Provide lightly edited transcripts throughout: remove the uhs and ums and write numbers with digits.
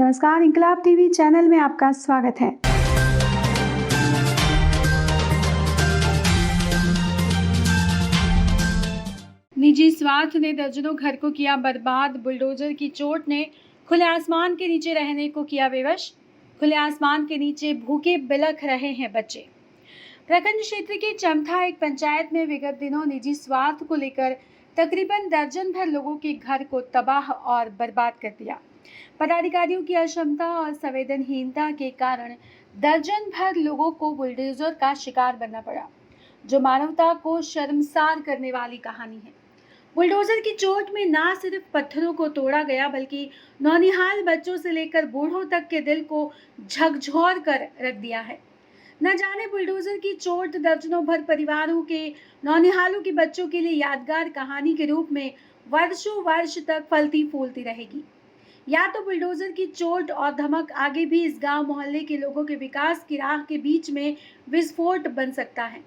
नमस्कार, इंकलाब TV channel में आपका स्वागत है। निजी स्वार्थ ने दर्जनों घर को किया बर्बाद। बुलडोजर की चोट ने खुले आसमान के नीचे रहने को किया बेवश। खुले आसमान के नीचे भूखे बिलख रहे हैं बच्चे। प्रखंड क्षेत्र के चमथा एक पंचायत में विगत दिनों निजी स्वार्थ को लेकर तकरीबन दर्जन भर लोगों के घर को तबाह और बर्बाद कर दिया। पदाधिकारियों की अक्षमता और संवेदनहीनता के कारण दर्जन भर लोगों को बुलडोजर का शिकार बनना पड़ा, जो मानवता को शर्मसार करने वाली कहानी है। बुलडोजर की चोट में ना सिर्फ पत्थरों को तोड़ा गया, बल्कि नौनिहाल बच्चों से लेकर बूढ़ों तक के दिल को झकझोर कर रख दिया है। न जाने बुलडोजर की चोट दर्जनों भर परिवारों के नौनिहालों के बच्चों के लिए यादगार कहानी के रूप में वर्षों वर्ष तक फलती फूलती रहेगी, या तो बुलडोजर की चोट और धमक आगे भी इस गांव मोहल्ले के लोगों के विकास की राह के बीच में विस्फोट बन सकता है।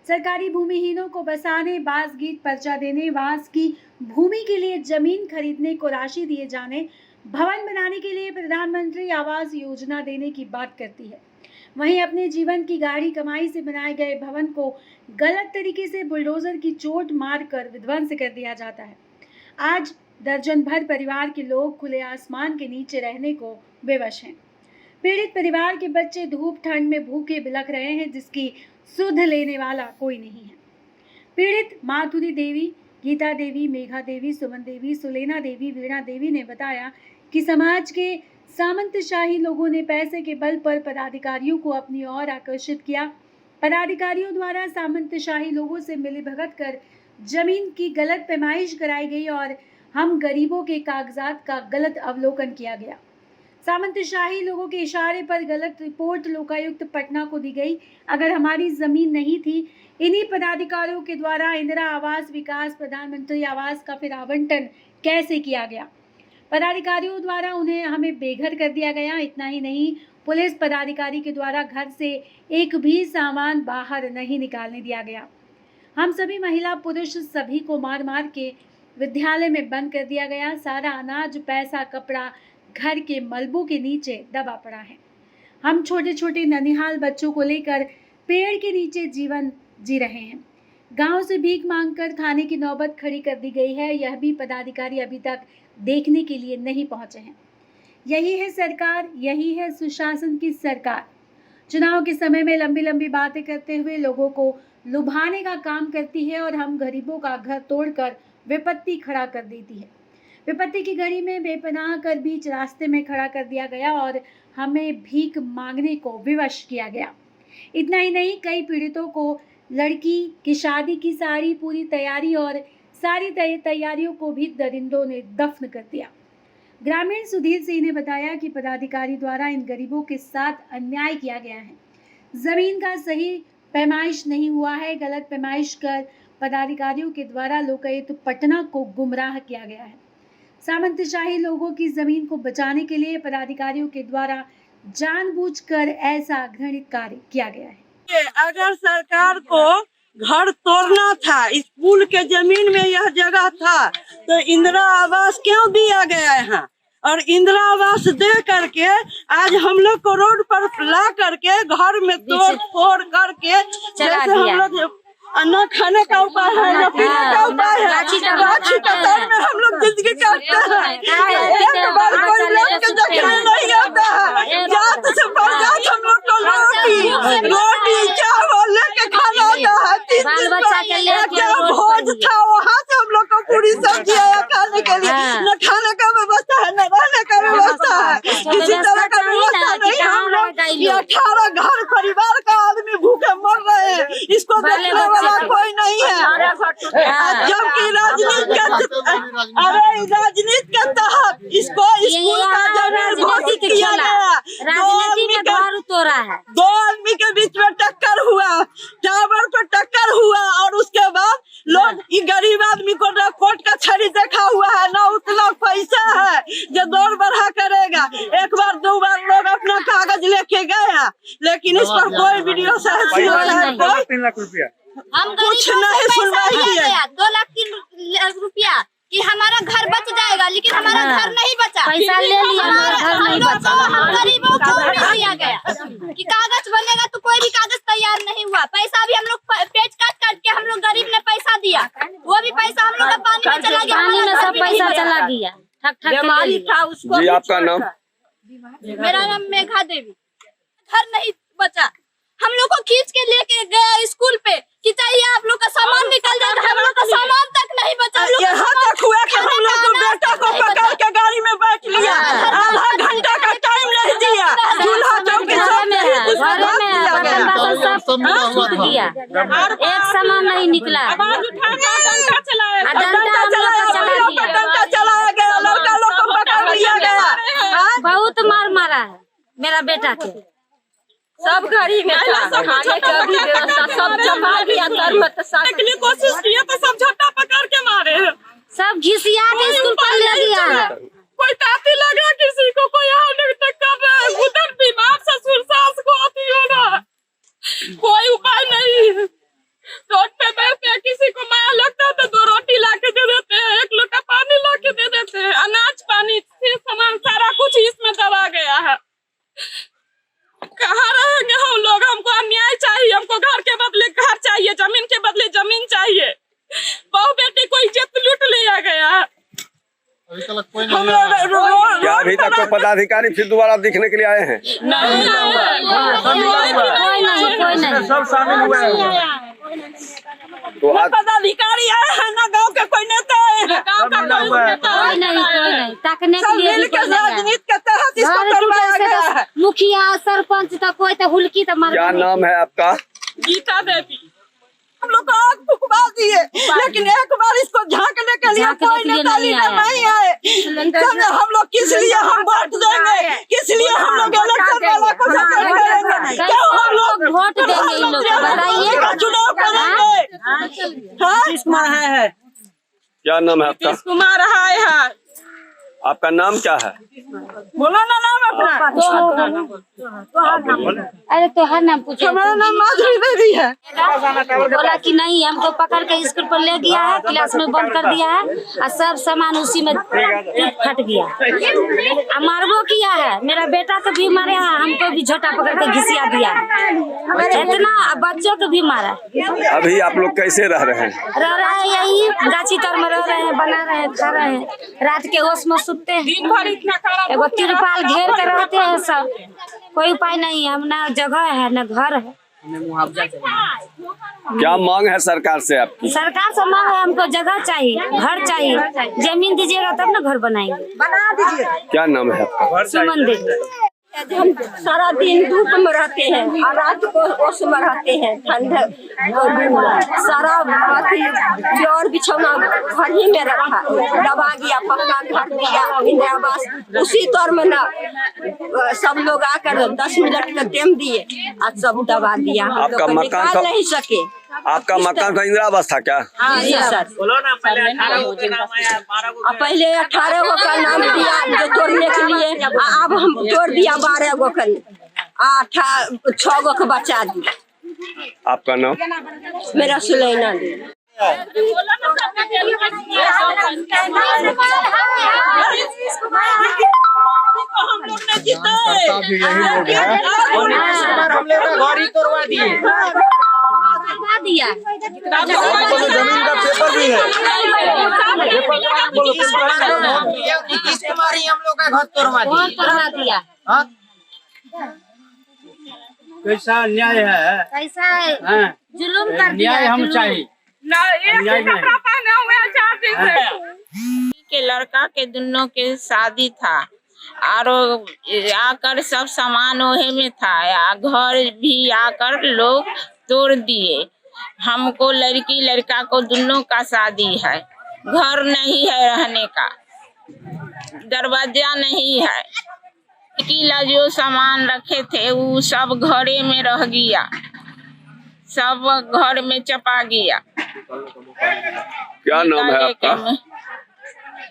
सरकारी भूमिहीनों को बसाने, बास गीत पर्चा देने, वास की भूमि के लिए जमीन खरीदने को राशि दिए जाने, भवन बनाने के लिए प्रधानमंत्री आवास योजना देने की बात करती है। वहीं अपने जीवन की गाढ़ी कमाई से बनाए गए भवन को गलत तरीके से बुलडोजर की चोट मारकर विध्वंस कर दिया जाता है। आज दर्जन भर परिवार के लोग खुले आसमान के नीचे रहने को बेवश हैं। पीड़ित परिवार के बच्चे धूप ठंड में भूखे बिलख रहे हैं, जिसकी सुध लेने वाला कोई नहीं है। पीड़ित माधुरी देवी, गीता देवी, मेघा देवी, सुमन देवी, सुलेना देवी, वीणा देवी ने बताया कि समाज के सामंतशाही लोगों ने पैसे के बल पर पदाधिकारियों को अपनी ओर आकर्षित किया। पदाधिकारियों द्वारा सामंतशाही लोगों से मिलीभगत कर जमीन की गलत पैमाइश कराई गई और हम गरीबों के कागजात का गलत अवलोकन किया गया। सामंतशाही लोगों के इशारे पर गलत रिपोर्ट लोकायुक्त पटना को दी गई। अगर हमारी जमीन नहीं थी, इन्हीं पदाधिकारियों के द्वारा इंदिरा आवास विकास, प्रधानमंत्री आवास का फिर आवंटन कैसे किया गया? पदाधिकारियों द्वारा हमें बेघर कर दिया गया। इतना ही नहीं, पुलिस पदाधिकारी के द्वारा घर से एक भी सामान बाहर नहीं निकालने दिया गया। हम सभी महिला पुरुष सभी को मार मार के विद्यालय में बंद कर दिया गया। सारा अनाज, पैसा, कपड़ा घर के मलबों के नीचे दबा पड़ा है। हम छोटे छोटे ननिहाल बच्चों को लेकर पेड़ के नीचे जीवन जी रहे हैं। गांव से भीख मांगकर खाने की नौबत खड़ी कर दी गई है। यह भी पदाधिकारी अभी तक देखने के लिए नहीं पहुंचे हैं। यही है सरकार, यही है सुशासन की सरकार। चुनाव के समय में लंबी लंबी बातें करते हुए लोगों को लुभाने का काम करती है और हम गरीबों का घर तोड़कर विपत्ति खड़ा कर देती है। विपत्ति की घड़ी में बेपनाह कर बीच रास्ते में खड़ा कर दिया गया और हमें भीख मांगने को विवश किया गया। इतना ही नहीं, कई पीड़ितों को लड़की की शादी की सारी पूरी तैयारी और सारी तैयारियों को भी दरिंदों ने दफन कर दिया। ग्रामीण सुधीर सिंह ने बताया कि पदाधिकारी द्वारा इन गरीबों के साथ अन्याय किया गया है। जमीन का सही पैमाइश नहीं हुआ है। गलत पैमाइश कर पदाधिकारियों के द्वारा लोकायुक्त पटना को गुमराह किया गया है। सामंतशाही लोगों की जमीन को बचाने के लिए पदाधिकारियों के द्वारा जानबूझकर ऐसा घृणित कार्य किया गया है। अगर सरकार को घर तोड़ना था, स्कूल के जमीन में यह जगह था, तो इंदिरा आवास क्यों दिया गया है? और इंदिरा आवास दे करके आज हम लोग को रोड पर ला करके घर में तोड़ फोड़ करके, जैसे हम लोग न खाने का उपाय है, न पीने का उपाय है, राखी कतार में हम लोग जिंदगी काटते हैं। एक बार कोई लोग के देखने नहीं आता है। जात से बढ़ जात हम लोग को रोटी चावल लेके खाना आता है। 3 दिन का भोज था, वहाँ से हम लोग को पूरी सब्जी आया खाने के लिए। न खाने का व्यवस्था है, न रहने का व्यवस्था है, किसी तरह का व्यवस्था नहीं। हम लोग 18 घर परिवार का आदमी भूखे मर रहे हैं, इसको देखने वाला कोई नहीं है। जबकि राजनीति के तहत इसको स्कूल का जमीन घोषित किया गया। 2 आदमी के बीच में टक्कर हुआ, टावर पर टक्कर हुआ, और उसके बाद लोग गरीब आदमी को न कोर्ट का छड़ी देखा हुआ है, न उतना पैसा है जो दौड़ बढ़ा करेगा। एक बार 2 बार लोग अपना कागज लेके गया, लेकिन इस पर कोई वीडियो से कुछ नहीं सुनवाई किया। 2 लाख 3 लाख रुपया कि हमारा घर बच जाएगा, लेकिन हमारा घर नहीं बचा। पैसा ले लिया, हमारा घर नहीं बचा। हम गरीबों को भी दिया गया कि कागज बनेगा, तो कोई भी कागज तैयार नहीं हुआ। पैसा भी हम लोग पेच काट के हम लोग गरीब ने पैसा दिया, वो भी पैसा हम लोग का पानी में चला गया। पानी में सब पैसा चला गया, ठक ठक बीमारी था उसको। जी आपका नाम? मेरा नाम मेघा देवी। घर नहीं बचा, हम लोग को खींच के लेके गया स्कूल पे कि चाहिए आप लोग का सामान निकल जाए, हम लोग का सामान तक नहीं बचा। यहाँ तक हुआ कि हम लोग बेटा को पकड़ के गाड़ी में बैठ लिया, आधा घंटा का टाइम नहीं दिया। चूल्हा चौकी सब छूट गया, एक सामान नहीं निकला। डंडा चलाया गया, लड़का लोग को पकड़ लिया गया। बहुत मार मारा है मेरा बेटा के। सब गाड़ी में खाने का भी व्यवस्था सब जमा दिया, के लिए कोशिश किया तो सब झट्टा पकड़ के मारे हैं। सब घिसिया के स्कूल पर ले गया है। कोई ताती लगा किसी को, कोई यहाँ तक कर रहा है। उधर बीमार ससुर सास को अति हो रहा है, कोई उपाय नहीं है। रोड पे बैठते हैं, किसी को माया लगता है तो 2 रोटी ला के दे देते हैं, 1 लोटा पानी ला के दे देते हैं। अनाज पानी से सामान सारा कुछ इसमें दबा गया है। कहाँ रहेंगे हम लोग? हमको अन्याय चाहिए, हमको घर के बदले घर चाहिए, जमीन के बदले जमीन चाहिए। बहू बेटी को इज्जत लूट लिया गया है। क्या अभी तक कोई पदाधिकारी फिर दोबारा दिखने के लिए आए हैं? कोई नहीं सब शामिल हुए हैं। तो आज पदाधिकारी आए हैं ना, गांव के कोई नेता आए हैं, गांव का कोई नहीं ताकने के सब लिए मिल के राजनीति के तहत इसको करवाया गया है। मुखिया सरपंच तक कोई तो हुलकी तो मार। क्या नाम है आपका? गीता देवी। हम लोग को आग फुकवा दिए, लेकिन एक बार इसको झांकने के लिए कोई नेता लीडर नहीं आए। हम लोग किस लिए हम वोट देंगे, किस लिए हम लोग इलेक्शन वाला को सपोर्ट करेंगे? क्यों हम लोग वोट देंगे इन लोग को बताइए? चुनाव करेंगे। नीतीश कुमार है। क्या नाम है आपका? नीतीश कुमार है। आपका नाम क्या है? बोलो ना नाम अपना। अरे तो हर नाम पूछो। हमारा नाम माधुरी देवी है। बोला कि नहीं, हमको पकड़ के स्कूल पर ले गया है, क्लास में बंद कर दिया है और सब सामान उसी में फट गया। मारबो किया है, मेरा बेटा को भी मारे है, हमको भी झोटा पकड़ के घिसिया दिया है, इतना बच्चों को भी मारा। अभी आप लोग कैसे रह रहे हैं? रह रहे हैं यही गाछी तर में, रह रहे हैं, बना रहे हैं, खा रहे हैं, रात के ओस में सुतते हैं, एगो तिरपाल घेर के रहते हैं सब। कोई उपाय नहीं है, हम ना जगह है ना घर है। क्या मांग है सरकार से आपकी? सरकार से मांग है, हमको जगह चाहिए, घर चाहिए, जमीन दीजिएगा तब ना घर बनाएंगे। बना दीजिए। क्या नाम है आपका? सुमन देवी। हम सारा दिन धूप में रहते हैं और रात को ओस में रहते हैं, ठंड सारा प्योर बिछौना घर ही में रखा, दबा गया, पक्का घर दिया, इंदिरा आवास उसी तौर में ना सब लोग आकर 10 मिनट का टाइम दिए और सब दबा दिया। हम लोग आपका को मकान निकाल का- नहीं सके। आपका मकान का इंदिरा आवास था क्या? हाँ जी सर। पहले 18 गो का नाम दिया जो तोड़ने के लिए, अब हम तोड़ दिया 12 गो का, 6 गो का बचा दिया। आपका नाम? मेरा सुलैना देवी। हम लोग ने जीता है। घर ही तोड़वा दिए। दिया जमीन का पेपर भी है। नीतीश कुमार ही हम लोग का घर तोड़वा दिया। कैसा अन्याय है, कैसा जुलुम कर दिया। न्याय हम चाहिए। के लड़का के दोनों के शादी था और आकर सब सामान ओहे में था, घर भी आकर लोग तोड़ दिए। हमको लड़की लड़का को दोनों का शादी है, घर नहीं है रहने का, दरवाजा नहीं है, किला जो सामान रखे थे वो सब घरे में रह गया, सब घर में चपा गया। क्या नाम है आपका?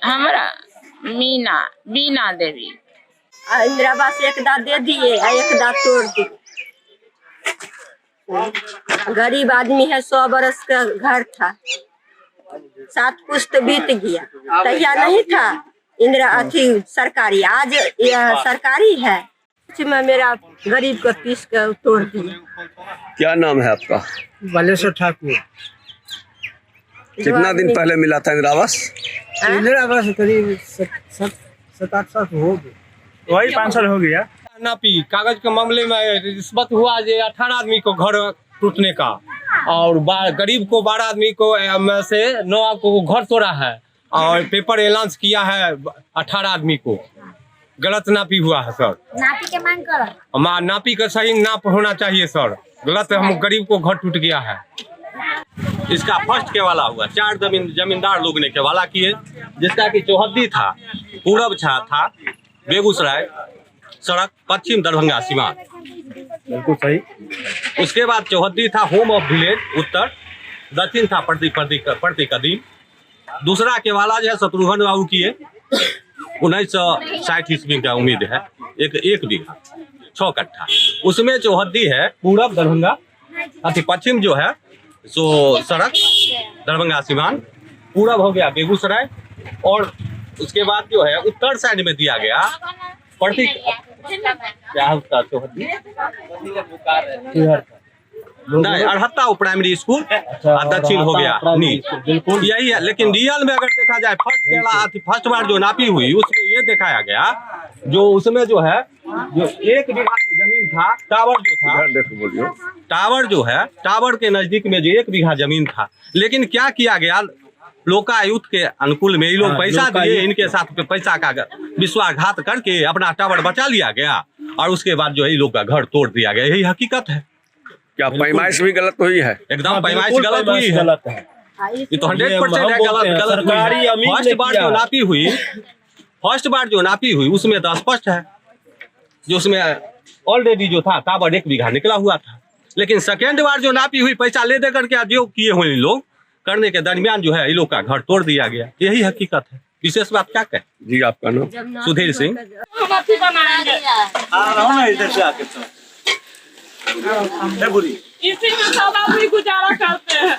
हमारा बीना देवी। इंदिरा आवास एक दांत दे दिए, एक दांत तोड़ दिए। गरीब आदमी है, 100 बरस का घर था, 7 पुश्त बीत गया, तैया नहीं था इंदिरा अथी सरकारी, आज यह सरकारी है। में मेरा गरीब को पीस कर तोड़ दिया। क्या नाम है आपका? बालेश्वर ठाकुर। कितना दिन पहले मिला था इंदिरा आवास? इंदिरा आवास करीब 7-8 साल हो गए, वही 5 साल हो गया। नापी कागज के मामले में रिश्वत हुआ जो 18 आदमी को घर टूटने का, और गरीब को 12 आदमी को में से 9 को घर तोड़ा है, और पेपर एलांस किया है 18 आदमी को। गलत नापी हुआ है सर। नापी के मांग करो। हमारा नापी का सही नाप होना चाहिए सर। गलत हम गरीब को घर टूट गया है। इसका फर्स्ट केवाला हुआ, 4 जमींदार लोग ने केवाला किए, जिसका कि चौहद्दी था, पूरब छा था बेगूसराय सड़क, पश्चिम दरभंगा सीमांत। बिल्कुल सही। उसके बाद चौहद्दी था होम ऑफ विलेज उत्तर, दक्षिण था प्रति कदीम। दूसरा केवाला जो है शत्रुघ्न बाबू किए, 1960 ईस्वी का उम्मीद है, एक बीघा 6 कट्ठा। उसमें चौहद्दी है पूरब दरभंगा, अति पश्चिम जो है सो सड़क दरभंगा सीमांत, पूरब हो गया बेगूसराय, और उसके बाद जो है उत्तर साइड में दिया गया प्रति क्या होता चौहद्दी नहीं अड़हत्ता प्राइमरी स्कूल, दक्षिण हो गया नीच, यही है। लेकिन रियल में अगर देखा जाए फर्स्ट बार जो नापी हुई उसमें ये दिखाया गया, जो उसमें जो है जो 1 बीघा जमीन था, टावर जो है टावर के नजदीक में जो 1 बीघा जमीन था, लेकिन क्या किया गया लोकायुक्त के अनुकूल में ये लोग पैसा दिए, इनके साथ पैसा का विश्वासघात करके अपना टावर बचा लिया गया, और उसके बाद जो है ये लोग का घर तोड़ दिया गया। यही हकीकत है। क्या पैमाइश भी गलत हुई है? एकदम पैमाइश गलत हुई है, ये तो 100% है गलत हुई। फर्स्ट बार जो नापी हुई उसमें तो स्पष्ट है, जो उसमें ऑलरेडी जो था टावर 1 बीघा निकला हुआ था। लेकिन सेकेंड बार जो नापी हुई पैसा ले दे करके जो किए हुए इन लोग करने के दरमियान जो है इन लोग का घर तोड़ दिया गया। यही हकीकत है, विशेष बात क्या कहें। जी आपका नाम? सुधीर सिंह। इसी में सब आदमी गुजारा करते हैं।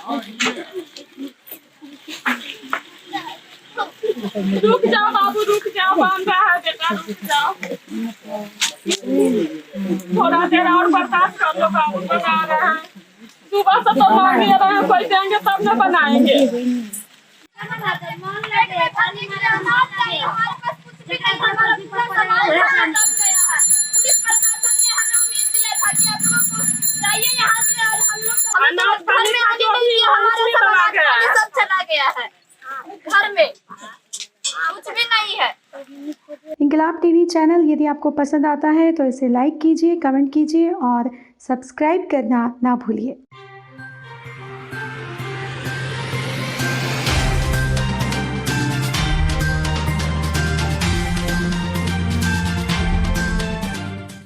रुक जाओ बाबू, रुक जाओ, बांध रहा है बेटा, रुक जाओ, थोड़ा देर और बर्दाश्त कर लो बाबू, बना रहे हैं। सुबह से तो मांग ले रहे हैं, कोई देंगे तब न बनाएंगे। सब चला गया है, घर में कुछ भी नहीं है। इंकलाब टीवी चैनल यदि आपको पसंद आता है तो इसे लाइक कीजिए, कमेंट कीजिए और सब्सक्राइब करना ना भूलिए।